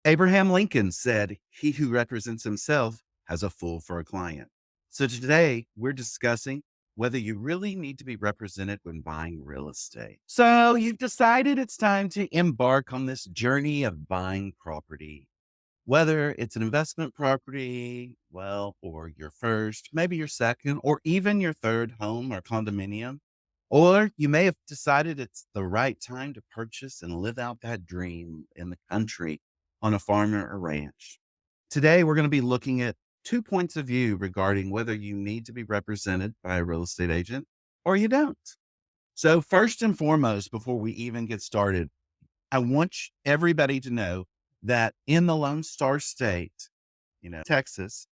Abraham Lincoln said, "He who represents himself has a fool for a client." So today we're discussing whether you really need to be represented when buying real estate. So you've decided it's time to embark on this journey of buying property, whether it's an investment property, well, or your first, maybe your second, or even your third home or condominium. Or you may have decided it's the right time to purchase and live out that dream in the country on a farm or a ranch. Today, we're going to be looking at two points of view regarding whether you need to be represented by a real estate agent or you don't. So, first and foremost, before we even get started, I want everybody to know that in the Lone Star State, Texas,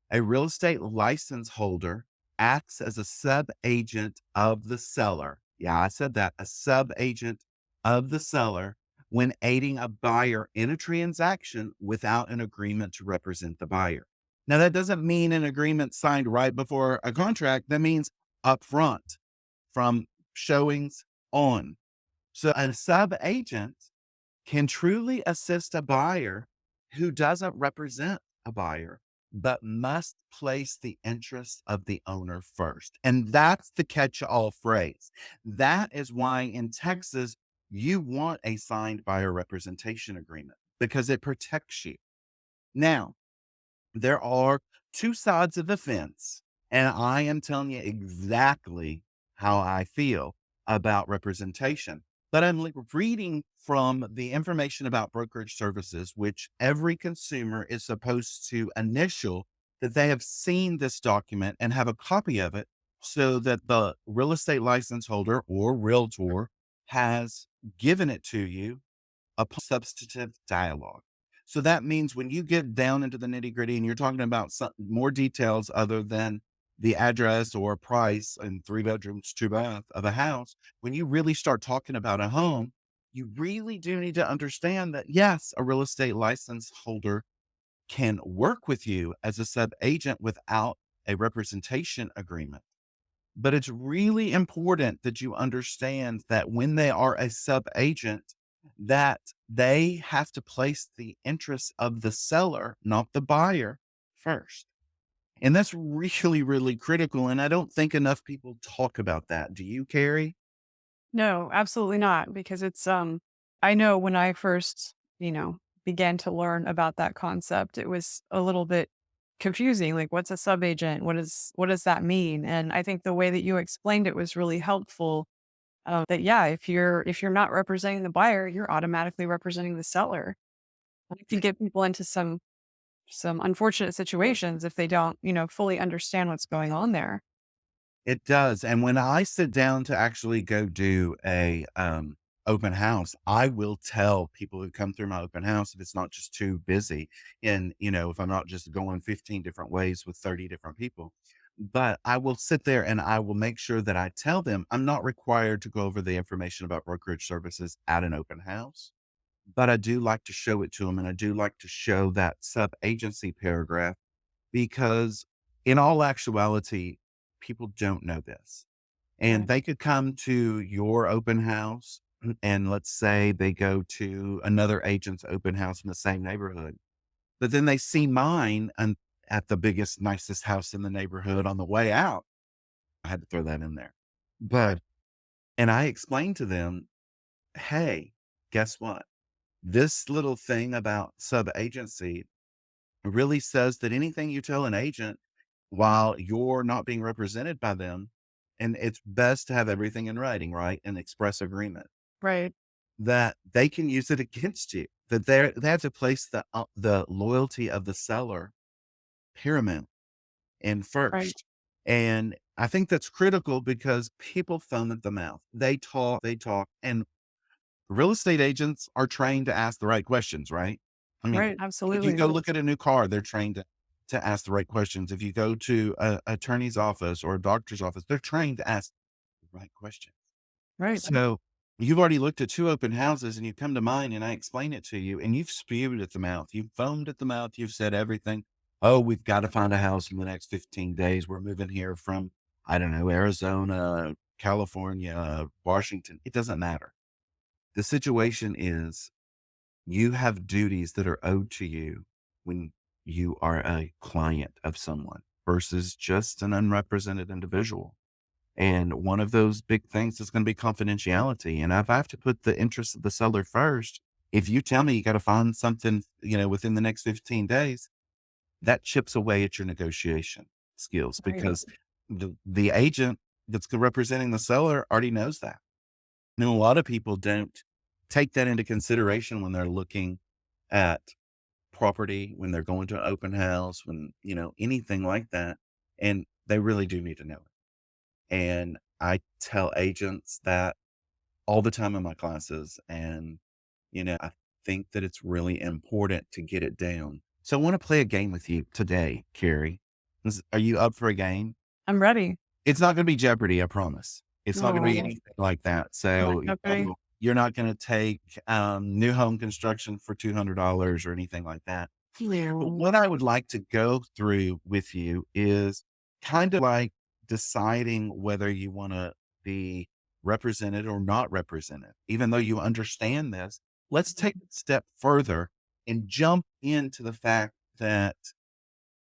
a real estate license holder acts as a sub agent of the seller. Yeah, I said that, a sub agent of the seller when aiding a buyer in a transaction without an agreement to represent the buyer. Now, that doesn't mean an agreement signed right before a contract. That means upfront from showings on. So a sub agent can truly assist a buyer who doesn't represent a buyer, but must place the interests of the owner first. And that's the catch all phrase. That is why in Texas, you want a signed buyer representation agreement because it protects you. Now, there are two sides of the fence, and I am telling you exactly how I feel about representation. But I'm reading from the information about brokerage services, which every consumer is supposed to initial that they have seen this document and have a copy of it so that the real estate license holder or realtor has given it to you upon substantive dialogue. So that means when you get down into the nitty gritty and you're talking about some more details other than the address or price and 3 bedrooms, 2 bath of a house, when you really start talking about a home, you really do need to understand that yes, a real estate license holder can work with you as a sub agent without a representation agreement. But it's really important that you understand that when they are a sub agent, that they have to place the interests of the seller, not the buyer, first. And that's really, really critical. And I don't think enough people talk about that. Do you, Carrie? No, absolutely not. Because I know when I first, began to learn about that concept, it was a little bit confusing. Like, what's a subagent? What does that mean? And I think the way that you explained it was really helpful. That yeah, if you're not representing the buyer, you're automatically representing the seller. And it can get people into some unfortunate situations if they don't, fully understand what's going on there. It does, and when I sit down to actually go do a, open house, I will tell people who come through my open house if it's not just too busy and, if I'm not just going 15 different ways with 30 different people, but I will sit there and I will make sure that I tell them I'm not required to go over the information about brokerage services at an open house, but I do like to show it to them, and I do like to show that sub-agency paragraph because in all actuality, people don't know this. And Right. they could come to your open house and let's say they go to another agent's open house in the same neighborhood, but then they see mine and at the biggest, nicest house in the neighborhood on the way out. I had to throw that in there. But, and I explained to them, hey, guess what? This little thing about sub agency really says that anything you tell an agent while you're not being represented by them, and it's best to have everything in writing, right? An express agreement Right. that they can use it against you, that they have to place the loyalty of the seller paramount and Right. first. And I think that's critical because people foam at the mouth. They talk, and real estate agents are trained to ask the right questions, right? I mean, Right. if you Absolutely. go look at a new car, they're trained to ask the right questions. If you go to a attorney's office or a doctor's office, they're trained to ask the right questions. Right. So you've already looked at two open houses and you come to mine and I explain it to you and you've spewed at the mouth. You've foamed at the mouth. You've said everything. Oh, we've got to find a house in the next 15 days. We're moving here from, I don't know, Arizona, California, Washington. It doesn't matter. The situation is You have duties that are owed to you when you are a client of someone versus just an unrepresented individual. And one of those big things is going to be confidentiality. And if I have to put the interests of the seller first, if you tell me you got to find something, within the next 15 days, that chips away at your negotiation skills Right. because the agent that's representing the seller already knows that. And a lot of people don't take that into consideration when they're looking at property, when they're going to an open house, when, anything like that. And they really do need to know it. And I tell agents that all the time in my classes. And, I think that it's really important to get it down. So I want to play a game with you today, Carrie. Are you up for a game? I'm ready. It's not gonna be Jeopardy, I promise. It's not gonna be No, anything like that. not So, Jeopardy. you're not gonna take, new home construction for $200 or anything like that. But what I would like to go through with you is kind of like deciding whether you wanna be represented or not represented. Even though you understand this, let's take it a step further and jump into the fact that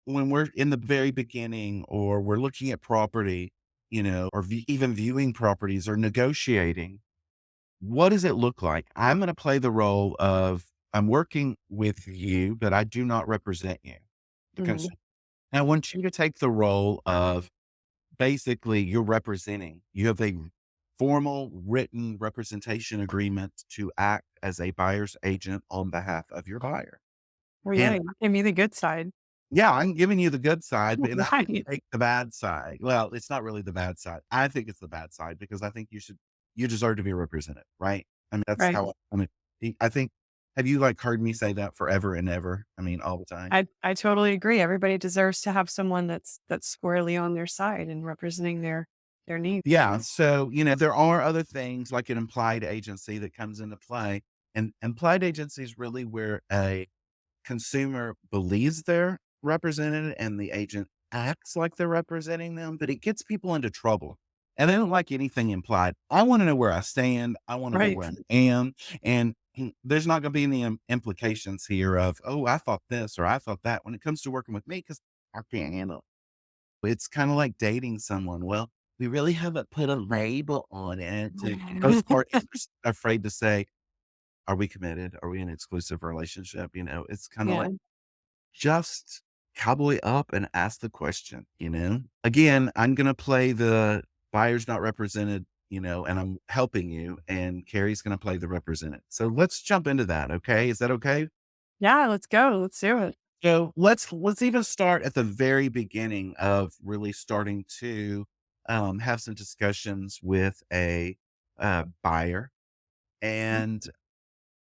when we're in the very beginning or we're looking at property, or even viewing properties or negotiating, what does it look like? I'm going to play the role of I'm working with you, but I do not represent you. Okay. Mhm. I want you to take the role of basically you're representing. You have a formal written representation agreement to act as a buyer's agent on behalf of your buyer. Well, yeah, And you give me the good side. yeah, I'm giving you the good side, but and I Right. take the bad side. Well, it's not really the bad side. I think it's the bad side because I think you deserve to be represented, right? I mean, that's Right. how I mean, I think have you, like, heard me say that forever and ever? I mean, all the time. I totally agree. Everybody deserves to have someone that's squarely on their side and representing their needs. Yeah, so, there are other things like an implied agency that comes into play, and implied agency is really where a consumer believes they're represented and the agent acts like they're representing them, but it gets people into trouble. And they don't like anything implied. I want to know where I stand. I want to know Right. where I am. And there's not going to be any implications here of, oh, I thought this or I thought that when it comes to working with me because I can't handle it. It's kind of like dating someone. Well, we really haven't put a label on it. Most parties are afraid to say, are we committed? Are we in an exclusive relationship? It's kind of Yeah. like just cowboy up and ask the question. Again, I'm going to play the buyer's not represented, and I'm helping you, and Carrie's going to play the represented. So let's jump into that. Okay. Is that okay? Yeah, let's go. Let's do it. So let's even start at the very beginning of really starting to have some discussions with a buyer and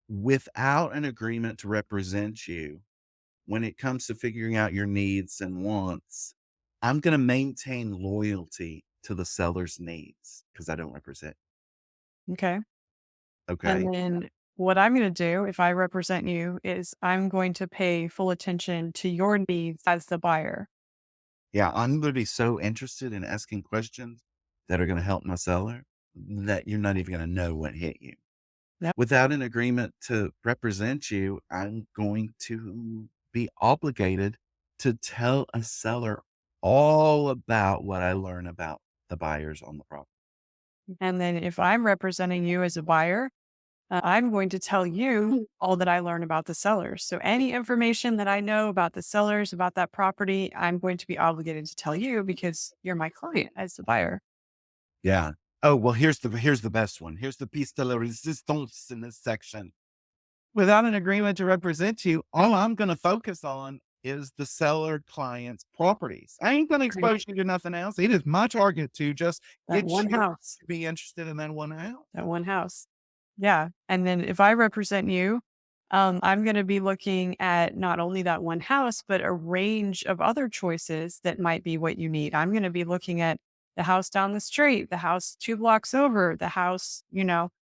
without an agreement to represent you when it comes to figuring out your needs and wants, I'm going to maintain loyalty to the seller's needs because I don't represent. Okay. Okay. And then what I'm going to do if I represent you is I'm going to pay full attention to your needs as the buyer. Yeah. I'm going to be so interested in asking questions that are going to help my seller that you're not even going to know what hit you. Yep. Without an agreement to represent you, I'm going to be obligated to tell a seller all about what I learn about the buyers on the property. And then if I'm representing you as a buyer, I'm going to tell you all that I learn about the sellers. So any information that I know about the sellers, about that property, I'm going to be obligated to tell you because you're my client as the buyer. Yeah. Oh, well, here's the best one. Here's the piece de la resistance in this section. Without an agreement to represent you, all I'm going to focus on is the seller client's properties. I ain't going to Right. expose you to nothing else. It is my target to just That get one you house, to be interested in that one house. that one house. Yeah. And then if I represent you, I'm going to be looking at not only that one house, but a range of other choices that might be what you need. I'm going to be looking at the house down the street, the house 2 blocks over, the house,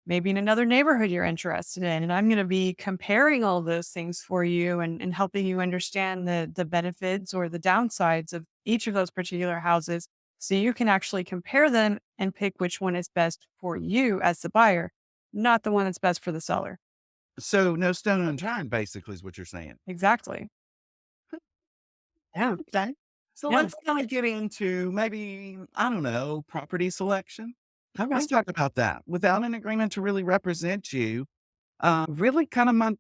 maybe in another neighborhood you're interested in. And I'm going to be comparing all those things for you and helping you understand the benefits or the downsides of each of those particular houses. So you can actually compare them and pick which one is best for you as the buyer, not the one that's best for the seller. So no stone unturned, basically, is what you're saying. Exactly. Yeah. Okay. So Yeah. let's kind of get into maybe, I don't know, property selection. Let's Okay. talk about that. Without an agreement to really represent you, really kind of my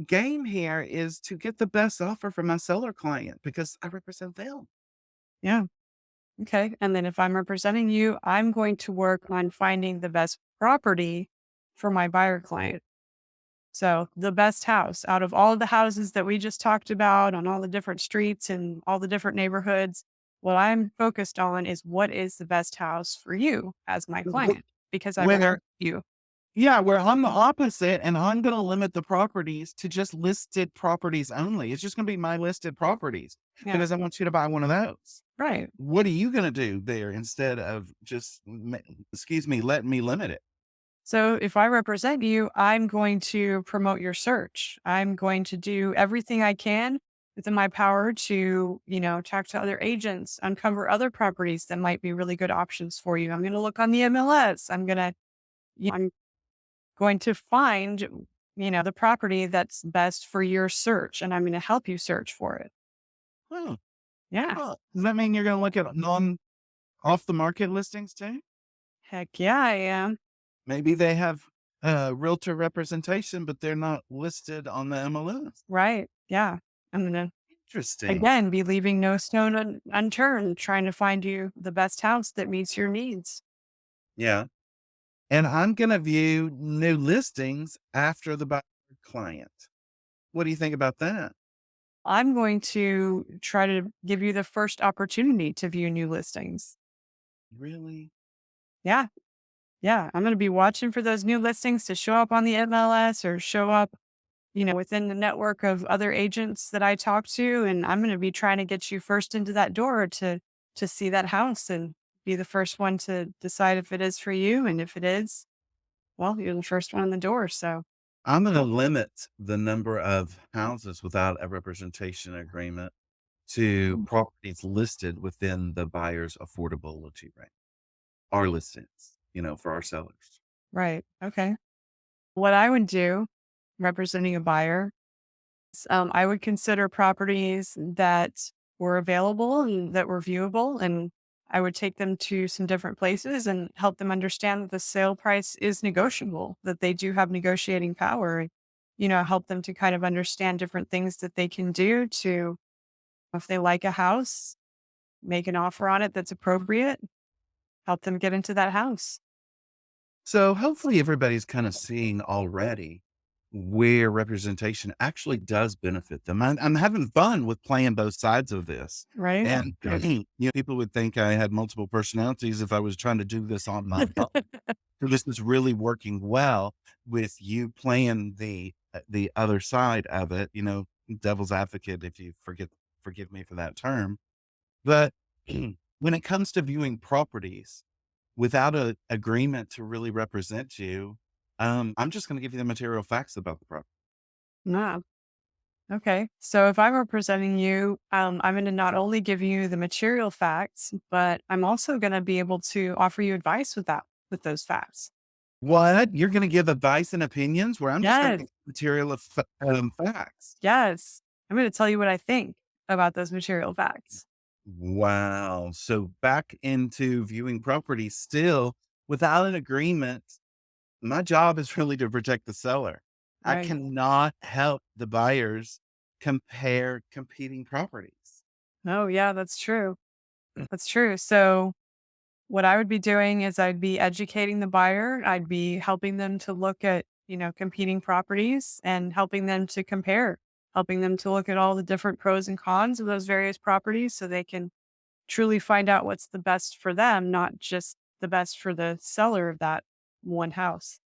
game here is to get the best offer for my seller client because I represent them. Yeah. Okay. And then if I'm representing you, I'm going to work on finding the best property for my buyer client. So the best house out of all of the houses that we just talked about on all the different streets and all the different neighborhoods, what I'm focused on is what is the best house for you as my client because I Where represent you. Yeah, where I'm the opposite and I'm gonna limit the properties to just listed properties only. It's just gonna be my listed properties Yeah. because I want you to buy one of those. Right. What are you gonna do there instead of just letting me limit it? So if I represent you, I'm going to promote your search. I'm going to do everything I can within my power to, talk to other agents, uncover other properties that might be really good options for you. I'm going to look on the MLS. I'm going to find, the property that's best for your search and I'm going to help you search for it. Huh, Yeah. huh. Does that mean you're gonna look at non off the market listings too? Heck yeah, I am. Maybe they have realtor representation, but they're not listed on the MLS. Right. Yeah. I'm going to Interesting. again, be leaving no stone unturned, trying to find you the best house that meets your needs. Yeah. And I'm gonna view new listings after the buyer client. What do you think about that? I'm going to try to give you the first opportunity to view new listings. Really? Yeah. Yeah. I'm going to be watching for those new listings to show up on the MLS or show up, within the network of other agents that I talk to. And I'm going to be trying to get you first into that door to see that house and be the first one to decide if it is for you. And if it is, well, you're the first one in the door. So, I'm gonna limit the number of houses without a representation agreement to mm, properties listed within the buyer's affordability range. Our listings, for our sellers. right. Okay. What I would do representing a buyer is I would consider properties that were available and that were viewable. And I would take them to some different places and help them understand that the sale price is negotiable, that they do have negotiating power. And, help them to kind of understand different things that they can do to, if they like a house, make an offer on it that's appropriate, help them get into that house. So hopefully everybody's kind of seeing already where representation actually does benefit them. I'm having fun with playing both sides of this. Right. And people would think I had multiple personalities if I was trying to do this on my own. So this is really working well with you playing the other side of it, devil's advocate, if you forgive me for that term. But when it comes to viewing properties without a agreement to really represent you, I'm just going to give you the material facts about the property. No. Okay. So if I'm representing you, I'm going to not only give you the material facts, but I'm also going to be able to offer you advice with those facts. What? You're going to give advice and opinions where I'm just going to Yes. give material of facts. Yes. I'm going to tell you what I think about those material facts. Wow. So back into viewing properties still without an agreement. My job is really to protect the seller. I Right. cannot help the buyers compare competing properties. Oh, yeah, that's true. That's true. So what I would be doing is I'd be educating the buyer. I'd be helping them to look at, competing properties and helping them to compare, helping them to look at all the different pros and cons of those various properties so they can truly find out what's the best for them, not just the best for the seller of that one house.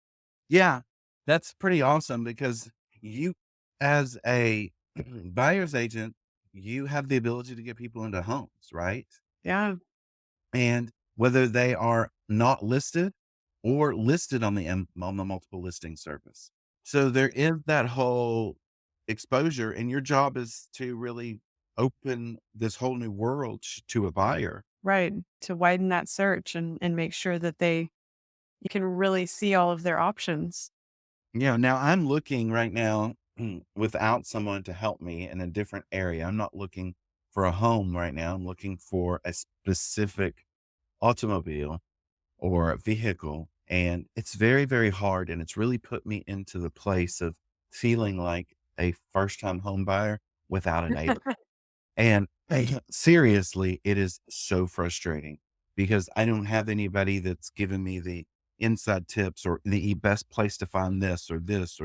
Yeah, that's pretty awesome because you, as a buyer's agent, you have the ability to get people into homes, right? Yeah. And whether they are not listed or listed on on the multiple listing service. So there is that whole exposure, and your job is to really open this whole new world to a buyer. Right. To widen that search and make sure that they you can really see all of their options. Yeah, now I'm looking right now without someone to help me in a different area. I'm not looking for a home right now. I'm looking for a specific automobile or a vehicle. And it's very, very hard. And it's really put me into the place of feeling like a first time home buyer without a neighbor. And seriously, it is so frustrating because I don't have anybody that's giving me the inside tips or the best place to find this or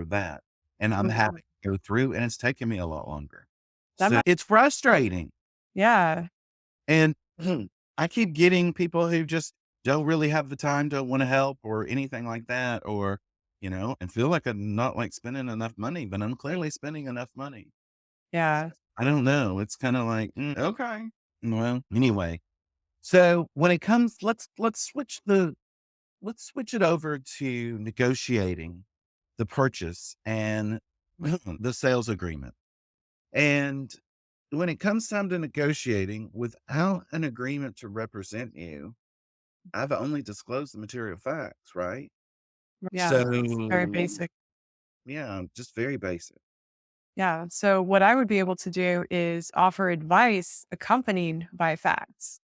that. And I'm Yeah, having to go through and it's taking me a lot longer. that So might it's frustrating. yeah, And I keep getting people who just don't really have the time to want to help or anything like that, or, and feel like I'm not like spending enough money, but I'm clearly spending enough money. yeah. I don't know. It's kind of like, okay. Well, anyway. So when it comes, let's switch it over to negotiating the purchase and the sales agreement. And when it comes time to negotiating without an agreement to represent you, I've only disclosed the material facts, right? Yeah, it's very So basic. yeah, just very basic. Yeah, so what I would be able to do is offer advice accompanied by facts.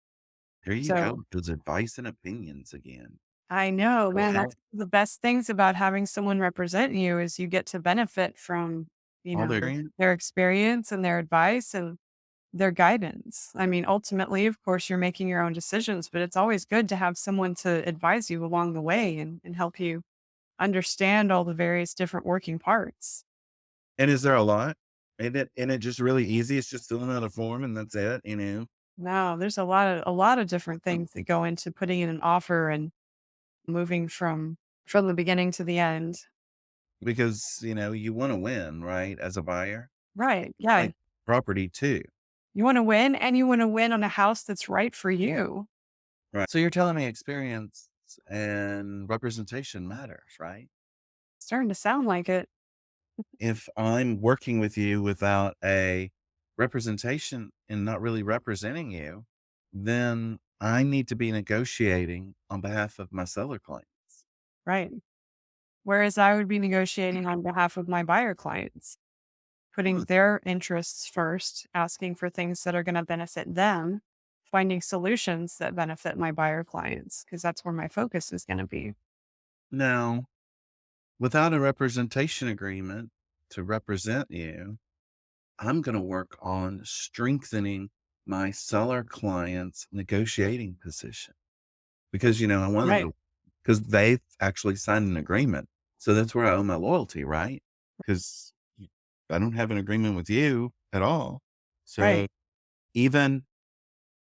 There you So go. Those advice and opinions again. I know, man, Okay. that's the best things about having someone represent you is you get to benefit from, All their their experience and their advice and their guidance. I mean, ultimately, of course, you're making your own decisions, but it's always good to have someone to advise you along the way and help you understand all the various different working parts. And is there a lot? And it just really easy? It's just filling out a form and that's it? No, there's a lot of different things that go into putting in an offer and moving from the beginning to the end. Because, you wanna win, right, as a buyer? Right. You Yeah. like property too, You want to win and you want to win on a house that's right for you. right? So you're telling me experience and representation matters, right? Starting to sound like it. If I'm working with you without a representation and not really representing you, then I need to be negotiating on behalf of my seller clients. Right. Whereas I would be negotiating on behalf of my buyer clients, putting Hmm. their interests first, asking for things that are going to benefit them, finding solutions that benefit my buyer clients, because that's where my focus is going to be. Now, without a representation agreement to represent you, I'm going to work on strengthening my seller client's negotiating position because, I want them Right. to, because they've actually signed an agreement. So that's where I owe my loyalty, right? Because I don't have an agreement with you at all. So Right. even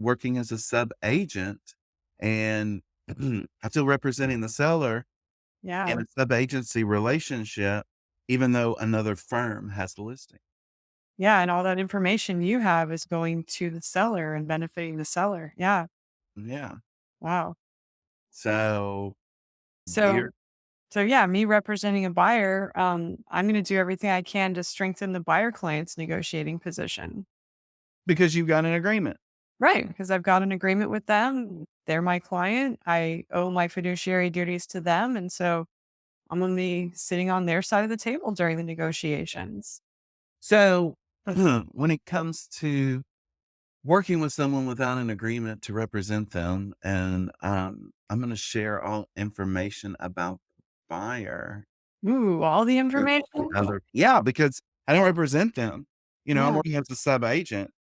working as a sub agent and I'm still representing the seller in Yeah. a sub agency relationship, even though another firm has the listing. Yeah. And all that information you have is going to the seller and benefiting the seller. Yeah. Yeah. Wow. So So you're So yeah, me representing a buyer, I'm going to do everything I can to strengthen the buyer client's negotiating position. because you've got an agreement. Right. Because I've got an agreement with them. They're my client. I owe my fiduciary duties to them. And so I'm going to be sitting on their side of the table during the negotiations. So when it comes to working with someone without an agreement to represent them, and I'm going to share all information about the buyer. Ooh, all the information? Yeah, because I don't represent them. I'm Yeah. working as a sub agent.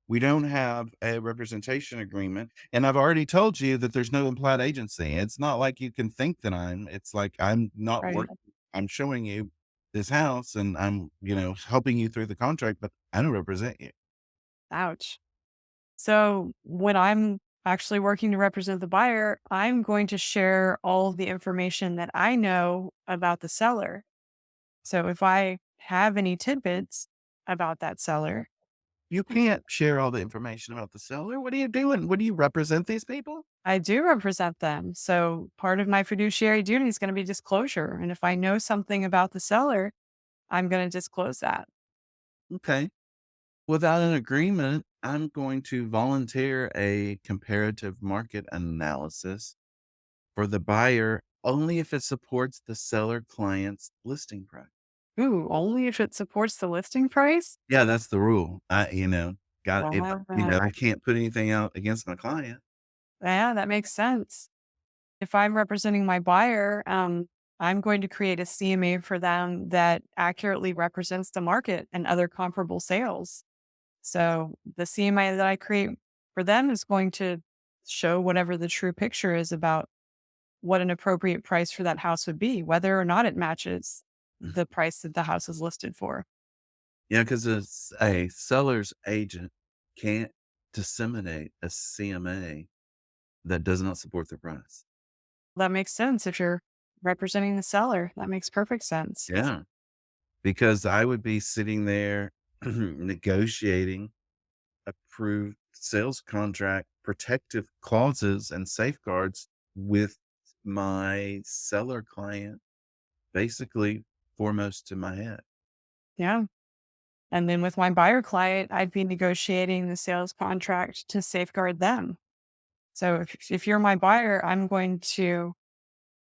We don't have a representation agreement. And I've already told you that there's no implied agency. It's not like you can think that it's like I'm not Right. working. I'm showing you this house and I'm, helping you through the contract, but I don't represent you. Ouch. So when I'm actually working to represent the buyer, I'm going to share all of the information that I know about the seller. So if I have any tidbits about that seller, You can't share all the information about the seller. What are you doing? What do you represent these people? I do represent them. So part of my fiduciary duty is going to be disclosure. And if I know something about the seller, I'm going to disclose that. Okay. Without an agreement, I'm going to volunteer a comparative market analysis for the buyer Only if it supports the seller client's listing price. Ooh, only if it supports the listing price? Yeah, that's the rule. Got if, Wow. I can't put anything out against my client. Yeah, that makes sense. If I'm representing my buyer, I'm going to create a CMA for them that accurately represents the market and other comparable sales. So the CMA that I create for them is going to show whatever the true picture is about what an appropriate price for that house would be, whether or not it matches the price that the house is listed for. Yeah, because a seller's agent can't disseminate a CMA that does not support their price. That makes sense if you're representing the seller. That makes perfect sense. Yeah, because I would be sitting there negotiating approved sales contract protective clauses and safeguards with my seller client basically foremost in my head. Yeah. And then with my buyer client, I'd be negotiating the sales contract to safeguard them. So if you're my buyer, I'm going to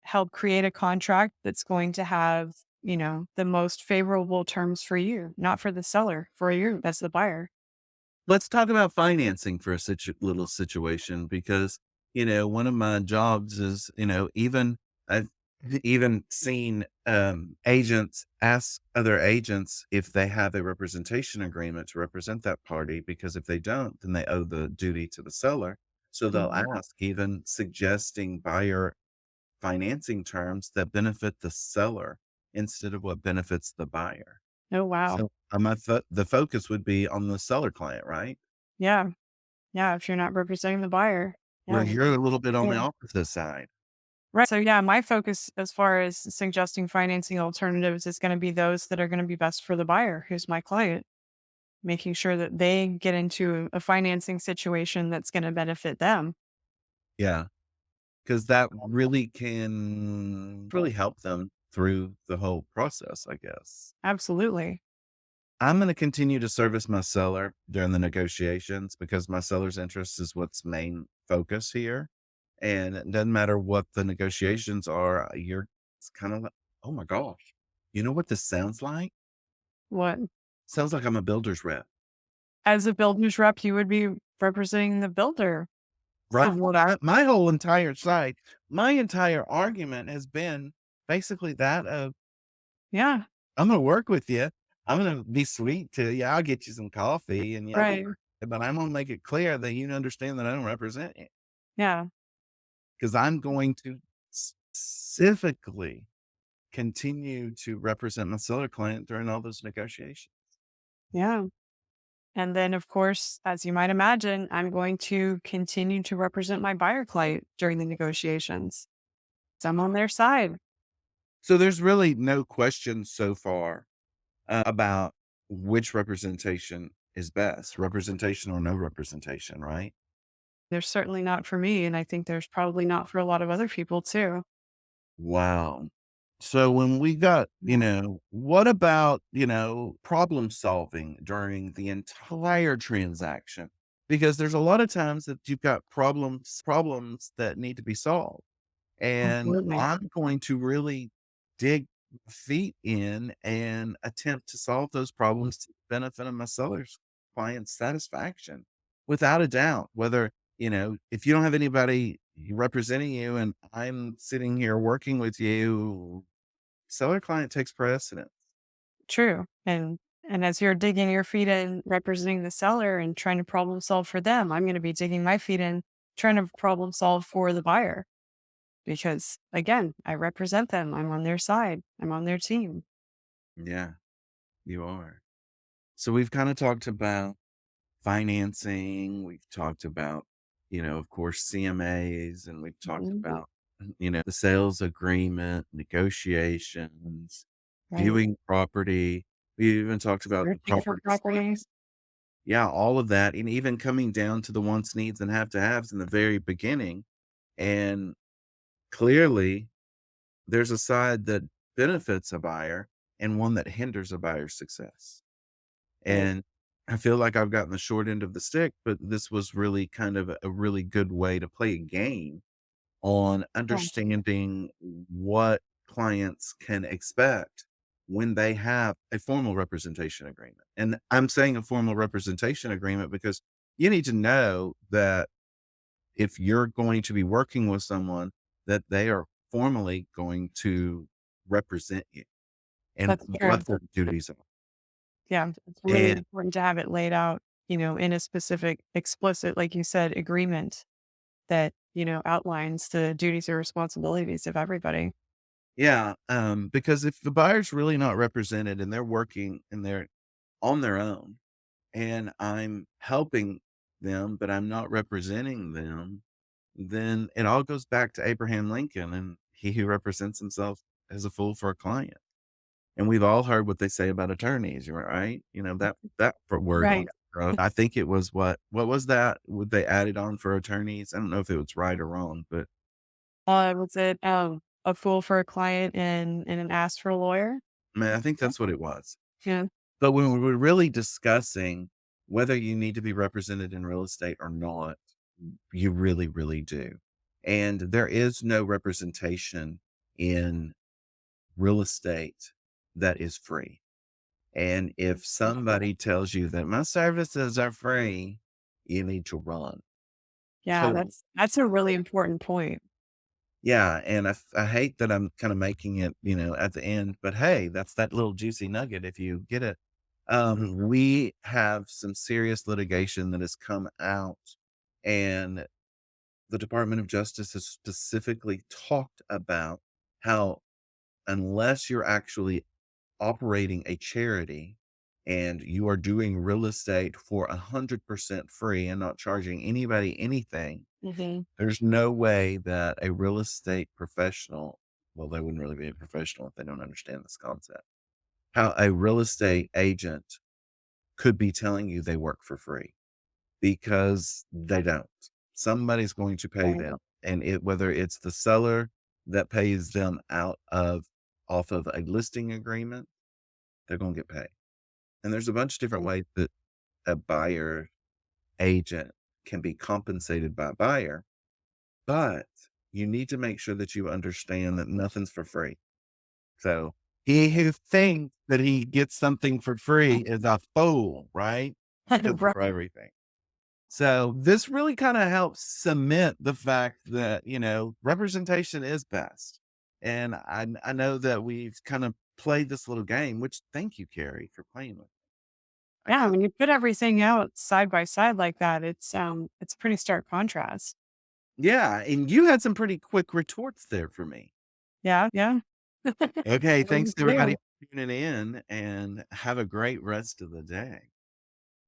help create a contract that's going to have, the most favorable terms for you, not for the seller, for you as the buyer. Let's talk about financing for a little situation because, one of my jobs is, I've even seen agents ask other agents if they have a representation agreement to represent that party, because if they don't, then they owe the duty to the seller. So they'll Mhm. ask, even suggesting buyer financing terms that benefit the seller instead of what benefits the buyer. Oh, wow. So the focus would be on the seller client, right? Yeah. Yeah. If you're not representing the buyer. Where Yeah. you're a little bit on the Yeah. opposite side. Right. So, yeah, my focus as far as suggesting financing alternatives is going to be those that are going to be best for the buyer, who's my client, making sure that they get into a financing situation that's going to benefit them. Yeah, because that really can really help them through the whole process, I guess. Absolutely. I'm gonna continue to service my seller during the negotiations because my seller's interest is what's main focus here, and it doesn't matter what the negotiations are, it's kinda like, "Oh my gosh." You know what this sounds like? What? Sounds like I'm a builder's rep. As a builder's rep, you would be representing the builder. Right. What I my whole entire side, my entire argument has been basically that of, Yeah. "I'm gonna work with you. I'm gonna be sweet to you. I'll get you some coffee and, Right. but I'm gonna make it clear that you understand that I don't represent you, Yeah. because 'cause I'm going to specifically continue to represent my seller client during all those negotiations." Yeah. And then, of course, as you might imagine, I'm going to continue to represent my buyer client during the negotiations. So I'm on their side. So there's really no question so far, about which representation is best, representation or no representation, right? There's certainly not for me. And I think there's probably not for a lot of other people too. Wow. So when we got, what about, problem solving during the entire transaction? Because there's a lot of times that you've got problems that need to be solved. And Absolutely. I'm going to really dig feet in and attempt to solve those problems to the benefit of my seller's client satisfaction. Without a doubt, whether, if you don't have anybody representing you and I'm sitting here working with you, seller client takes precedence. True. And as you're digging your feet in representing the seller and trying to problem solve for them, I'm going to be digging my feet in trying to problem solve for the buyer because again, I represent them. I'm on their side. I'm on their team. Yeah, you are. So we've kind of talked about financing, we've talked about, of course, CMAs, and we've talked Mhm. about, the sales agreement, negotiations, Right. viewing property. We even talked about the Searching for property. properties. Yeah, all of that. And even coming down to the wants, needs, and have to haves in the very beginning. And clearly, there's a side that benefits a buyer and one that hinders a buyer's success. Right. And I feel like I've gotten the short end of the stick, but this was really kind of a really good way to play a game on Yeah, understanding what clients can expect when they have a formal representation agreement. And I'm saying a formal representation agreement because you need to know that if you're going to be working with someone, that they are formally going to represent you and that's true. what their duties are. Yeah, it's really And important to have it laid out, in a specific, explicit, like you said, agreement that, outlines the duties or responsibilities of everybody. yeah, because if the buyer's really not represented and they're working and they're on their own, and I'm helping them, but I'm not representing them, then it all goes back to Abraham Lincoln and he who represents himself as a fool for a client. And we've all heard what they say about attorneys, right? That word on Right. I think it was what was that? What they added on for attorneys? I don't know if it was right or wrong, but Was it a fool for a client and an ass for a lawyer? man, I think that's what it was. Yeah. But when we're really discussing whether you need to be represented in real estate or not, you really, really do. And there is no representation in real estate that is free. And if somebody tells you that my services are free, you need to run. Yeah, So, that's a really important point. yeah. And I hate that I'm kind of making it, at the end, but hey, that's that little juicy nugget if you get it. We have some serious litigation that has come out, and the Department of Justice has specifically talked about how unless you're actually operating a charity and you are doing real estate for 100% free and not charging anybody anything, Mhm. there's no way that a real estate professional, well, they wouldn't really be a professional if they don't understand this concept, how a real estate agent could be telling you they work for free because they don't. Somebody's going to pay Right. them, and whether it's the seller that pays them off of a listing agreement, they're going to get paid. And there's a bunch of different ways that a buyer agent can be compensated by a buyer, but you need to make sure that you understand that nothing's for free. So he who thinks that he gets something for free is a fool, right? Because Right. for everything. So this really kind of helps cement the fact that, representation is best. And I know that we've kind of played this little game, which thank you, Carrie, for playing with. I Yeah, kind of when you put everything out side by side like that, it's a pretty stark contrast. Yeah, and you had some pretty quick retorts there for me. Yeah, yeah. Okay, What do thanks you to everybody do? for tuning in and have a great rest of the day.